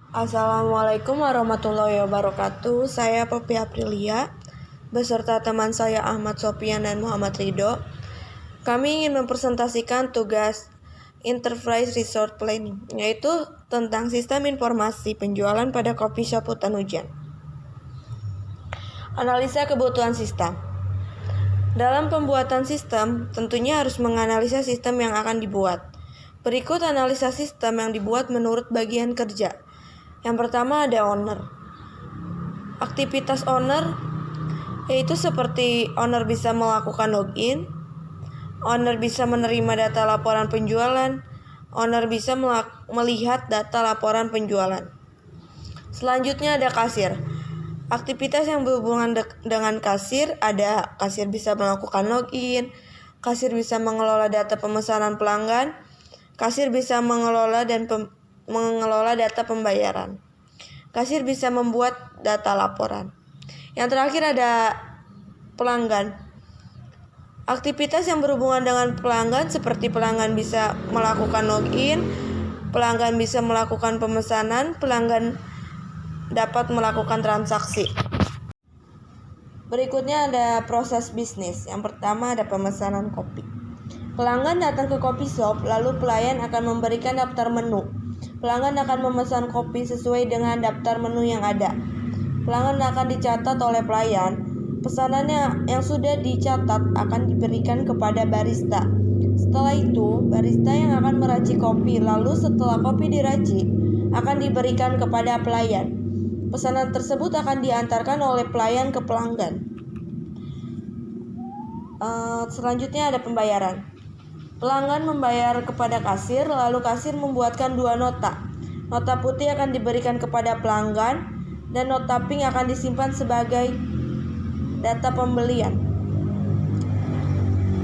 Assalamualaikum warahmatullahi wabarakatuh. Saya Poppy Aprilia beserta teman saya Ahmad Sopian dan Muhammad Ridho. Kami ingin mempresentasikan tugas Enterprise Resort Planning, yaitu tentang sistem informasi penjualan pada coffee shop hutan hujan. Analisa kebutuhan sistem. Dalam pembuatan sistem, tentunya harus menganalisa sistem yang akan dibuat. Berikut analisa sistem yang dibuat menurut bagian kerja. Yang pertama ada owner. Aktivitas owner yaitu seperti owner bisa melakukan login, owner bisa menerima data laporan penjualan, owner bisa melihat data laporan penjualan. Selanjutnya ada kasir. Aktivitas yang berhubungan dengan kasir ada kasir bisa melakukan login, kasir bisa mengelola data pemesanan pelanggan, kasir bisa mengelola data pembayaran. Kasir bisa membuat data laporan. Yang terakhir ada pelanggan. Aktivitas yang berhubungan dengan pelanggan seperti pelanggan bisa melakukan login, pelanggan bisa melakukan pemesanan, pelanggan dapat melakukan transaksi. Berikutnya ada proses bisnis. Yang pertama ada pemesanan kopi. Pelanggan datang ke coffee shop, lalu pelayan akan memberikan daftar menu. Pelanggan akan memesan kopi sesuai dengan daftar menu yang ada. Pelanggan akan dicatat oleh pelayan. Pesanannya yang sudah dicatat akan diberikan kepada barista. Setelah itu, barista yang akan meracik kopi. Lalu setelah kopi diracik, akan diberikan kepada pelayan. Pesanan tersebut akan diantarkan oleh pelayan ke pelanggan. Selanjutnya ada pembayaran. Pelanggan membayar kepada kasir, lalu kasir membuatkan dua nota. Nota putih akan diberikan kepada pelanggan, dan nota pink akan disimpan sebagai data pembelian.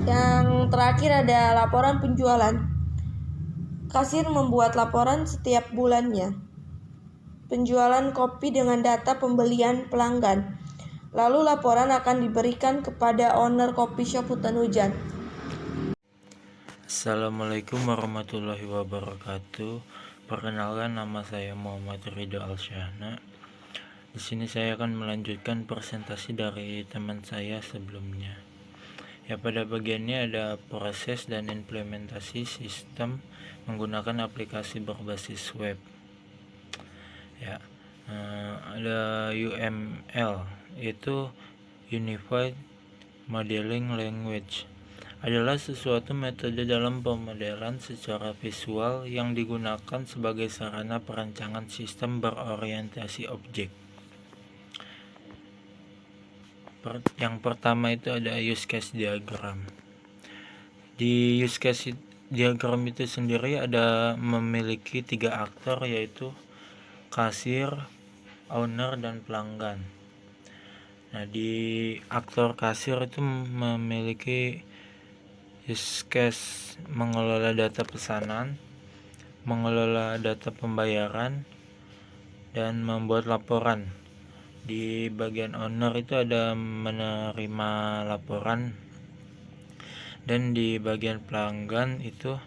Yang terakhir ada laporan penjualan. Kasir membuat laporan setiap bulannya. Penjualan kopi dengan data pembelian pelanggan. Lalu laporan akan diberikan kepada owner coffee shop hutan hujan. Assalamualaikum warahmatullahi wabarakatuh. Perkenalkan, nama saya Muhammad Ridho Alsyahna. Di sini saya akan melanjutkan presentasi dari teman saya sebelumnya. Ya, pada bagiannya ada proses dan implementasi sistem menggunakan aplikasi berbasis web. Ya, ada UML, yaitu Unified Modeling Language. Adalah sesuatu metode dalam pemodelan secara visual yang digunakan sebagai sarana perancangan sistem berorientasi objek. Yang pertama itu ada use case diagram. Di use case diagram itu sendiri ada memiliki 3 aktor, yaitu kasir, owner, dan pelanggan. Nah, di aktor kasir itu memiliki use case mengelola data pesanan, mengelola data pembayaran, dan membuat laporan. Di bagian owner itu ada menerima laporan, dan di bagian pelanggan itu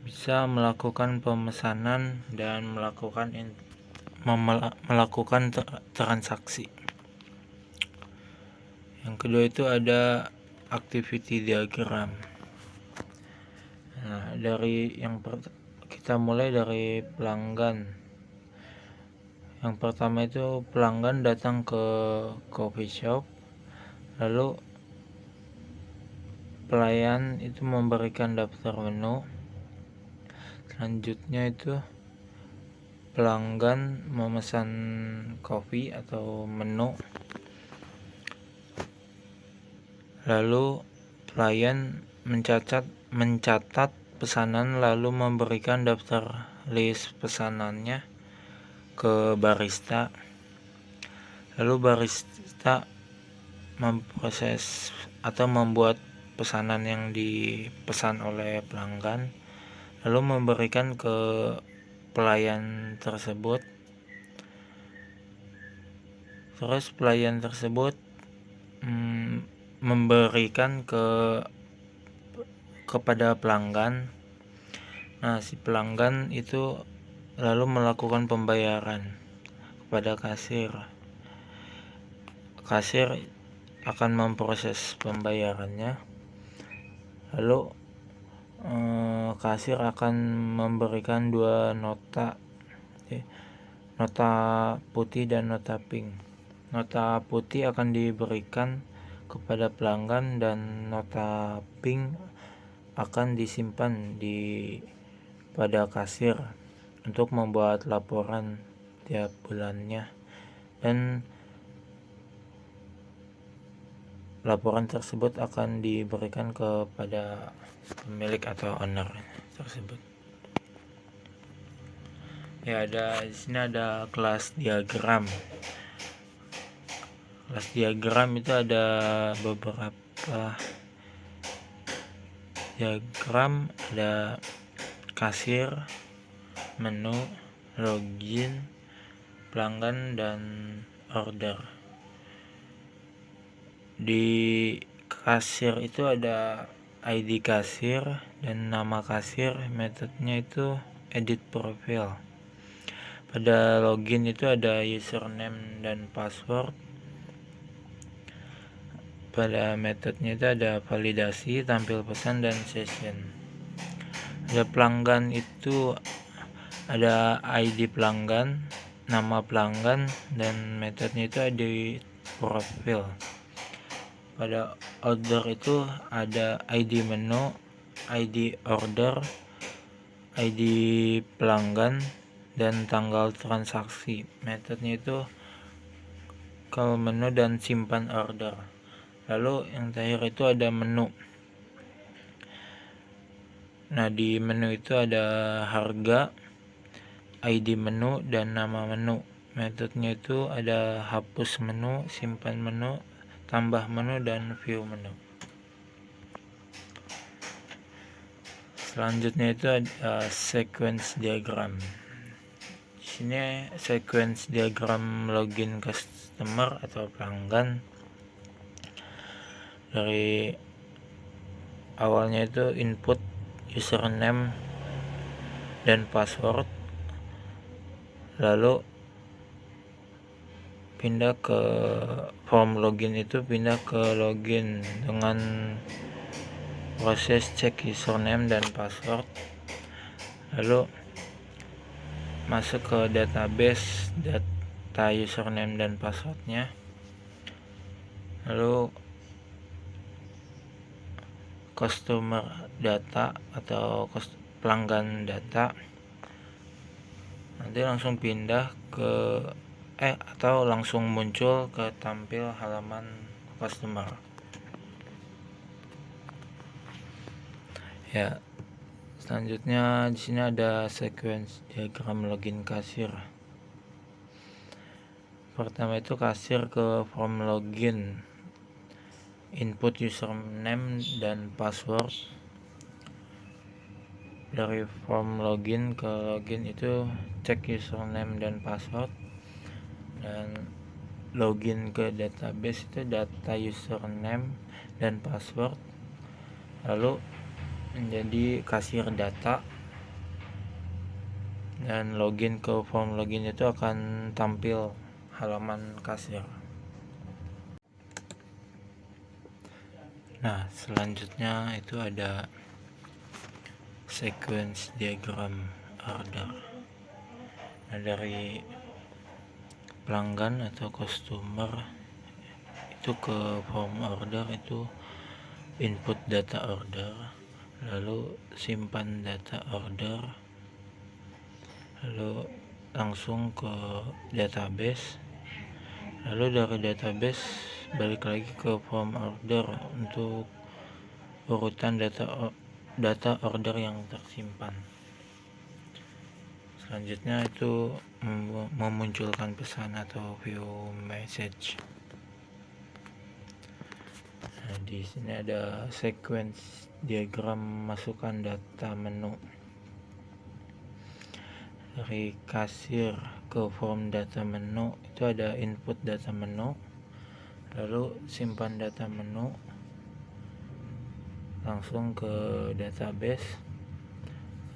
bisa melakukan pemesanan dan melakukan transaksi. Yang kedua itu ada activity diagram. Nah, kita mulai dari pelanggan. Yang pertama itu pelanggan datang ke coffee shop, lalu pelayan itu memberikan daftar menu. Selanjutnya itu pelanggan memesan kopi atau menu, lalu pelayan mencatat pesanan lalu memberikan daftar list pesanannya ke barista. Lalu barista memproses atau membuat pesanan yang dipesan oleh pelanggan, lalu memberikan ke pelayan tersebut. Terus pelayan tersebut memberikan kepada pelanggan. Nah, si pelanggan itu lalu melakukan pembayaran kepada kasir. Kasir akan memproses pembayarannya, lalu kasir akan memberikan dua nota, nota putih dan nota pink. Nota putih akan diberikan kepada pelanggan dan nota pink akan disimpan pada kasir untuk membuat laporan tiap bulannya, dan laporan tersebut akan diberikan kepada pemilik atau owner tersebut. Ya, di sini ada kelas diagram. Kelas diagram itu ada beberapa diagram, ada kasir, menu, login, pelanggan, dan order. Di kasir itu ada ID kasir dan nama kasir. Metodenya itu edit profile. Pada login itu ada username dan password. Pada metodenya itu ada validasi, tampil pesan, dan session. Ada pelanggan itu ada ID pelanggan, nama pelanggan, dan metodenya itu edit profile. Pada order itu ada ID menu, ID order, ID pelanggan, dan tanggal transaksi. Metodenya itu ke menu dan simpan order. Lalu yang terakhir itu ada menu. Nah, di menu itu ada harga, ID menu, dan nama menu. Metodenya itu ada hapus menu, simpan menu, tambah menu, dan view menu. Selanjutnya itu ada sequence diagram. Di sini sequence diagram login customer atau pelanggan. Dari awalnya itu input username dan password, lalu pindah ke form login itu pindah ke login dengan proses cek username dan password, lalu masuk ke database data username dan passwordnya, lalu customer data atau pelanggan data, nanti langsung pindah ke atau langsung muncul ke tampil halaman customer. Ya, selanjutnya di sini ada sequence diagram login kasir. Pertama itu kasir ke form login, input username dan password. Dari form login ke login itu cek username dan password, dan login ke database itu data username dan password, lalu menjadi kasir data, dan login ke form login itu akan tampil halaman kasir. Nah, selanjutnya itu ada sequence diagram order. Nah, dari pelanggan atau customer itu ke form order itu input data order, lalu simpan data order, lalu langsung ke database, lalu dari database balik lagi ke form order untuk urutan data order yang tersimpan. Selanjutnya itu memunculkan pesan atau view message. Nah, di sini ada sequence diagram masukkan data menu. Dari kasir ke form data menu itu ada input data menu, lalu simpan data menu, langsung ke database,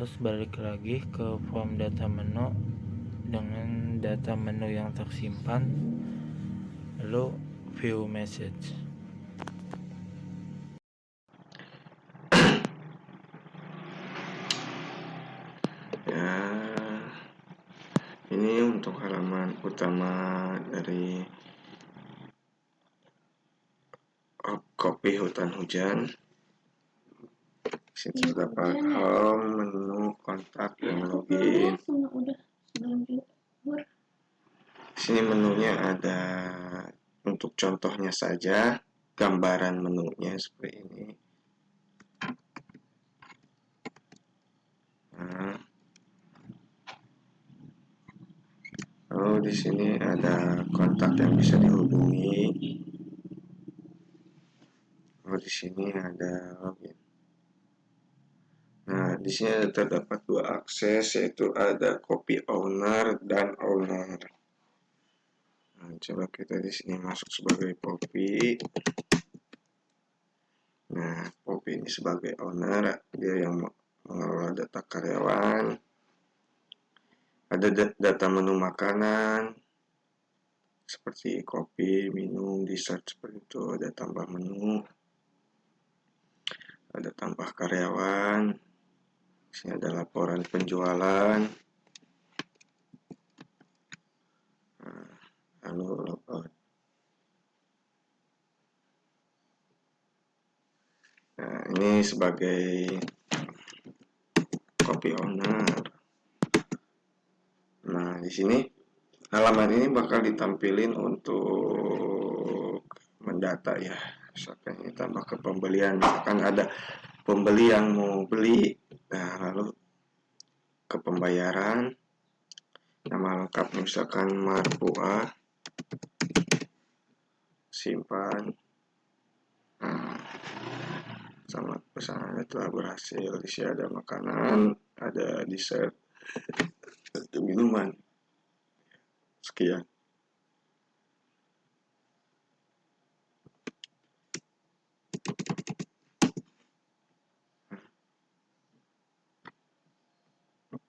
terus balik lagi ke form data menu dengan data menu yang tersimpan, lalu view message. Ya, ini untuk halaman utama dari kopi hutan hujan. Sini terdapat home, menu, kontak, dan login. Sini menunya ada untuk contohnya saja, gambaran menunya seperti ini. Nah, lalu di sini ada kontak yang bisa dihubungi. Lalu di sini ada login. Nah, di sini terdapat dua akses, yaitu ada copy owner dan owner. Nah, coba kita di sini masuk sebagai copy. Nah, copy ini sebagai owner, dia yang mengelola data karyawan. Ada data menu makanan, seperti kopi, minum, dessert, seperti itu. Ada tambah menu, ada tambah karyawan. Di sini ada laporan penjualan. Lalu logout. Nah, ini sebagai copy owner. Nah, di sini halaman ini bakal ditampilin untuk mendata ya. Misalkan ini tambah ke pembelian, misalkan ada pembeli yang mau beli. Nah, lalu ke pembayaran, nama lengkap misalkan Marpua, simpan. Nah, selamat pesanannya telah berhasil. Di sini ada makanan, ada dessert, ada minuman. Sekian.